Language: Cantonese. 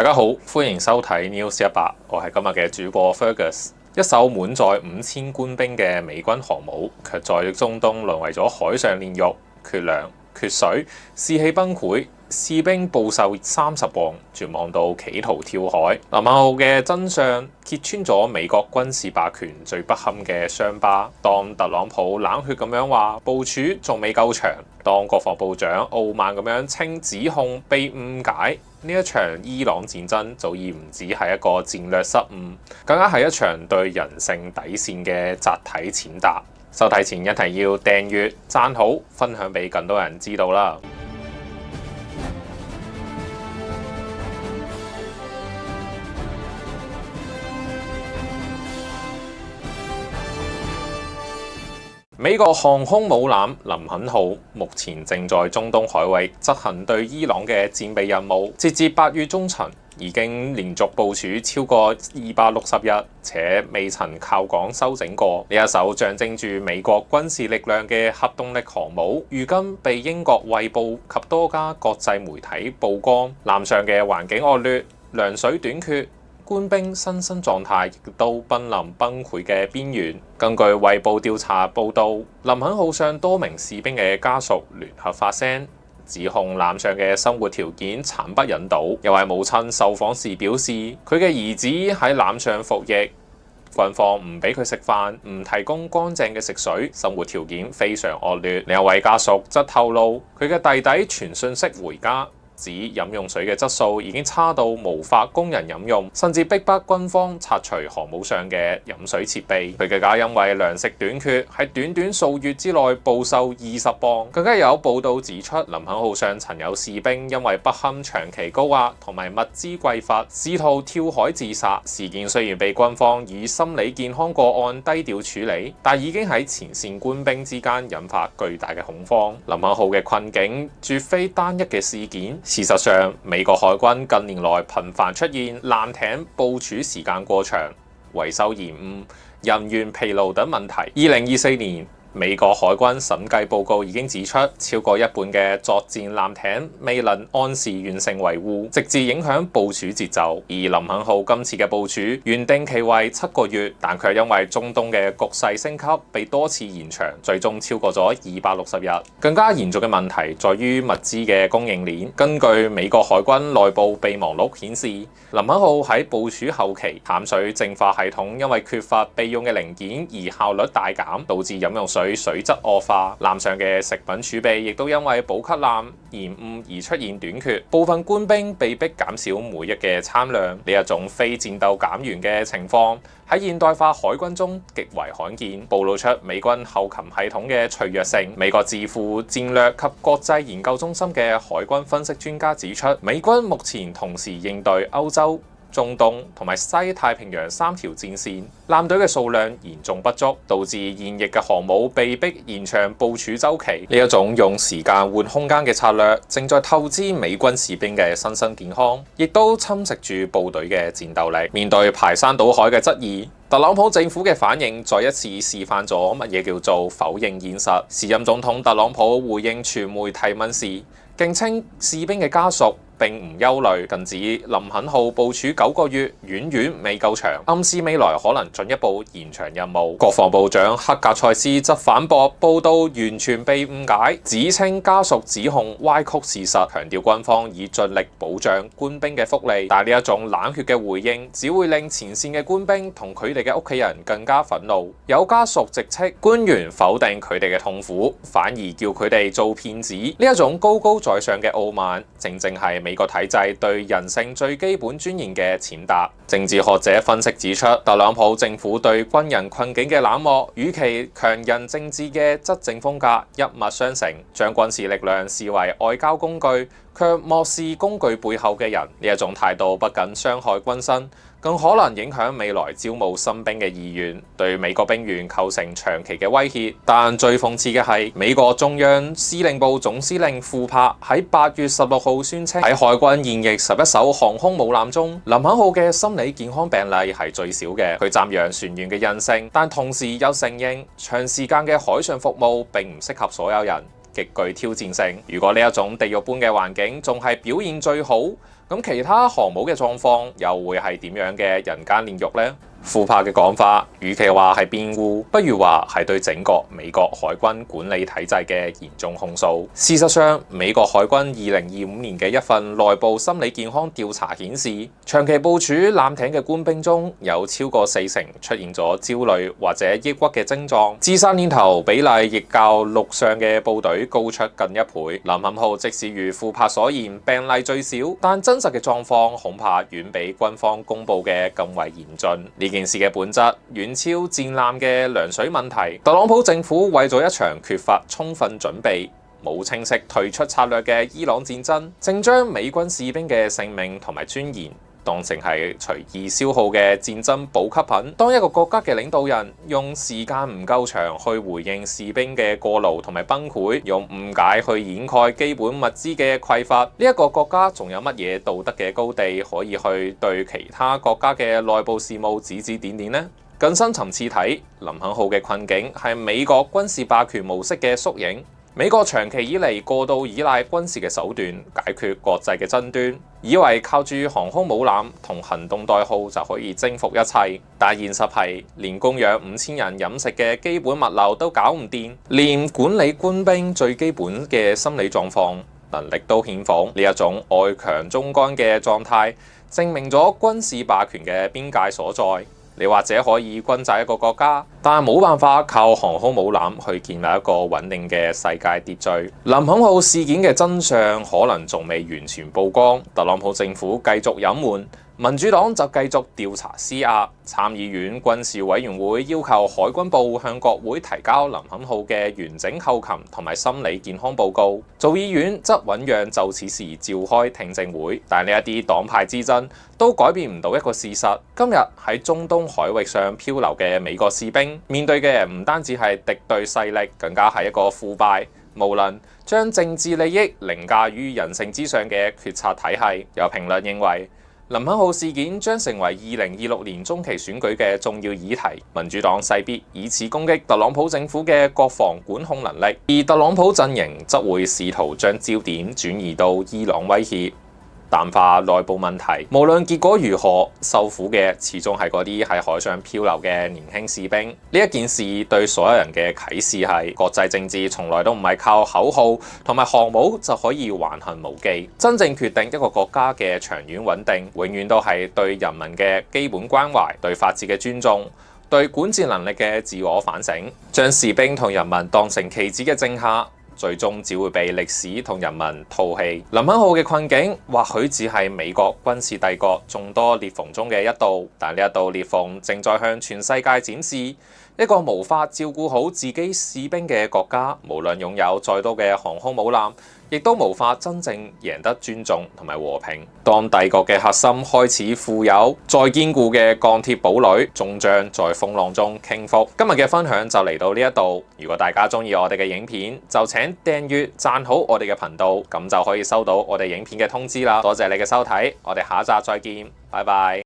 大家好，歡迎收睇 News 100，我係今日嘅主播 Fergus。一艘滿載5000官兵嘅美軍航母，卻在中東淪為咗海上煉獄，缺糧、缺水，士氣崩潰，士兵暴瘦30磅，絕望到企圖跳海。林肯號嘅真相揭穿咗美國軍事霸權最不堪嘅傷疤。當特朗普冷血咁樣話部署仲未夠長，當國防部長傲慢咁樣稱指控被誤解，呢一場伊朗戰爭早已唔止係一個戰略失誤，更加係一場對人性底線嘅集體踐踏。收睇前一定要訂閱、讚好、分享俾更多人知道啦！美國航空母艦林肯號目前正在中東海域執行對伊朗嘅戰備任務，截至8月中旬，已經連續部署超過260日，且未曾靠港修整過。呢一艘象徵住美國軍事力量嘅核動力航母，如今被英國衛報及多家國際媒體曝光，艦上嘅環境惡劣，糧水短缺，官兵身心狀態亦都瀕臨崩潰嘅邊緣。根據衛報調查報導，林肯號上多名士兵嘅家屬聯合發聲，指控艦上嘅生活條件慘不忍睹。有位母親受訪時表示，佢嘅兒子喺艦上服役，軍方唔俾佢食飯，唔提供乾淨嘅食水，生活條件非常惡劣。另一位家屬則透露，佢嘅弟弟傳訊息回家，指飲用水嘅質素已經差到無法供人飲用，甚至逼迫軍方拆除航母上嘅飲水設備。佢嘅家因為糧食短缺，喺短短數月之內暴瘦20磅。更加有報道指出，林肯號上曾有士兵因為不堪長期高壓同埋物資匱乏，試圖跳海自殺。事件雖然被軍方以心理健康個案低調處理，但已經喺前線官兵之間引發巨大嘅恐慌。林肯號嘅困境絕非單一嘅事件。事實上，美國海軍近年來頻繁出現艦艇部署時間過長、維修延誤、人員疲勞等問題。2024年，美國海軍審計報告已經指出，超過一半嘅作戰艦艇未能按時完成維護，直至影響部署節奏。而林肯號今次嘅部署原定期為7個月，但卻因為中東嘅局勢升級，被多次延長，最終超過咗260日。更加嚴重嘅問題在於物資嘅供應鏈。根據美國海軍內部備忘錄顯示，林肯號喺部署後期，淡水淨化系統因為缺乏備用嘅零件而效率大減，導致飲用水質惡化。艦上嘅食品儲備亦都因為補給艦延誤而出現短缺，部分官兵被迫減少每日嘅餐量。呢一種非戰鬥減員嘅情況喺現代化海軍中極為罕見，暴露出美軍後勤系統嘅脆弱性。美國智庫戰略及國際研究中心嘅海軍分析專家指出，美軍目前同時應對歐洲、中東同埋西太平洋3條戰線，艦隊嘅數量嚴重不足，導致現役嘅航母被迫延長部署週期。呢一種用時間換空間嘅策略，正在透支美軍士兵嘅身心健康，亦都侵蝕住部隊嘅戰鬥力。面對排山倒海嘅質疑，特朗普政府嘅反應再一次示範咗乜嘢叫做否認現實。時任總統特朗普回應傳媒提問時，勁稱士兵嘅家屬並唔憂慮，更指林肯號部署9個月遠遠未夠長，暗示未來可能進一步延長任務。國防部長克格塞斯則反駁報道完全被誤解，指稱家屬指控歪曲事實，強調軍方已盡力保障官兵嘅福利。但呢一種冷血嘅回應，只會令前線嘅官兵同佢哋嘅屋企人更加憤怒。有家屬直斥官員否定佢哋嘅痛苦，反而叫佢哋做騙子。呢一種高高在上嘅傲慢，正正係美國體制對人性最基本尊嚴嘅踐踏。政治學者分析指出，特朗普政府對軍人困境嘅冷漠，與其強人政治嘅執政風格一脈相承，將軍事力量視為外交工具，卻漠視工具背後嘅人。呢一種態度不僅傷害軍心，更可能影響未來招募新兵嘅意願，對美國兵員構成長期嘅威脅。但最諷刺嘅係，美國中央司令部總司令庫珀喺8月16號宣稱，喺海軍現役11艘航空母艦中，林肯號嘅心理健康病例係最少嘅。佢讚揚船員嘅韌性，但同時又承認長時間嘅海上服務並唔適合所有人，極具挑戰性。如果呢一種地獄般嘅環境仲係表現最好，咁其他航母嘅狀況又會係點樣嘅人間煉獄呢？庫珀嘅講法，與其話係辯護，不如話係對整個美國海軍管理體制嘅嚴重控訴。事實上，美國海軍2025年嘅一份內部心理健康調查顯示，長期部署艦艇嘅官兵中有超過40%出現咗焦慮或者抑鬱嘅症狀，自殺念頭比例亦較陸上嘅部隊高出近1倍。林肯號即使如庫珀所言，病例最少，但真實嘅狀況恐怕遠比軍方公佈嘅更為嚴峻。呢件事嘅本質遠超戰艦嘅涼水問題。特朗普政府為咗一場缺乏充分準備、冇清晰退出策略嘅伊朗戰爭，正將美軍士兵嘅性命同埋尊嚴當成係隨意消耗嘅戰爭補給品。當一個國家嘅領導人用時間唔夠長去回應士兵嘅過勞同埋崩潰，用誤解去掩蓋基本物資嘅匱乏，呢一個國家仲有乜嘢道德嘅高地可以去對其他國家嘅內部事務指指點點呢？更深層次睇，林肯號嘅困境係美國軍事霸權模式嘅縮影。美國長期以嚟過度依賴軍事嘅手段解決國際嘅爭端，以為靠住航空母艦同行動代號就可以征服一切，但現實係連供養5000人飲食嘅基本物流都搞唔掂，連管理官兵最基本嘅心理狀況能力都欠奉。呢一種外強中乾嘅狀態，證明咗軍事霸權嘅邊界所在。你或者可以轟炸一個國家，但係冇辦法靠航空母艦去建立一個穩定嘅世界秩序。林肯號事件嘅真相可能仲未完全曝光，特朗普政府繼續隱瞞，民主黨就繼續調查施壓。參議院軍事委員會要求海軍部向國會提交林肯號嘅完整後勤同埋心理健康報告。眾議院則醞釀就此事召開聽證會，但呢一啲黨派之爭都改變唔到一個事實：今日喺中東海域上漂流嘅美國士兵，面對嘅唔單止係敵對勢力，更加係一個腐敗、無能、將政治利益凌駕於人性之上嘅決策體系。有評論認為，林肯號事件將成為2026年中期選舉嘅重要議題，民主黨勢必以此攻擊特朗普政府嘅國防管控能力，而特朗普陣營則會試圖將焦點轉移到伊朗威脅，淡化內部問題。無論結果如何，受苦嘅始終係嗰啲喺海上漂流嘅年輕士兵。呢一件事對所有人嘅啟示係，國際政治從來都唔係靠口號同埋航母就可以橫行無忌。真正決定一個國家嘅長遠穩定，永遠都係對人民嘅基本關懷、對法治嘅尊重、對管治能力嘅自我反省。將士兵同人民當成棋子嘅政客，最終只會被歷史同人民唾棄。林肯號嘅困境或許只係美國軍事帝國眾多裂縫中嘅一道，但呢一道裂縫正在向全世界展示，一個無法照顧好自己士兵嘅國家，無論擁有再多嘅航空母艦，亦都無法真正贏得尊重同埋和平。當帝國嘅核心開始富有，再堅固嘅鋼鐵堡壘終將在風浪中傾覆。今日嘅分享就嚟到呢一度。如果大家中意我哋嘅影片，就請訂閱、讚好我哋嘅頻道，咁就可以收到我哋影片嘅通知啦。多謝你嘅收睇，我哋下一集再見，拜拜。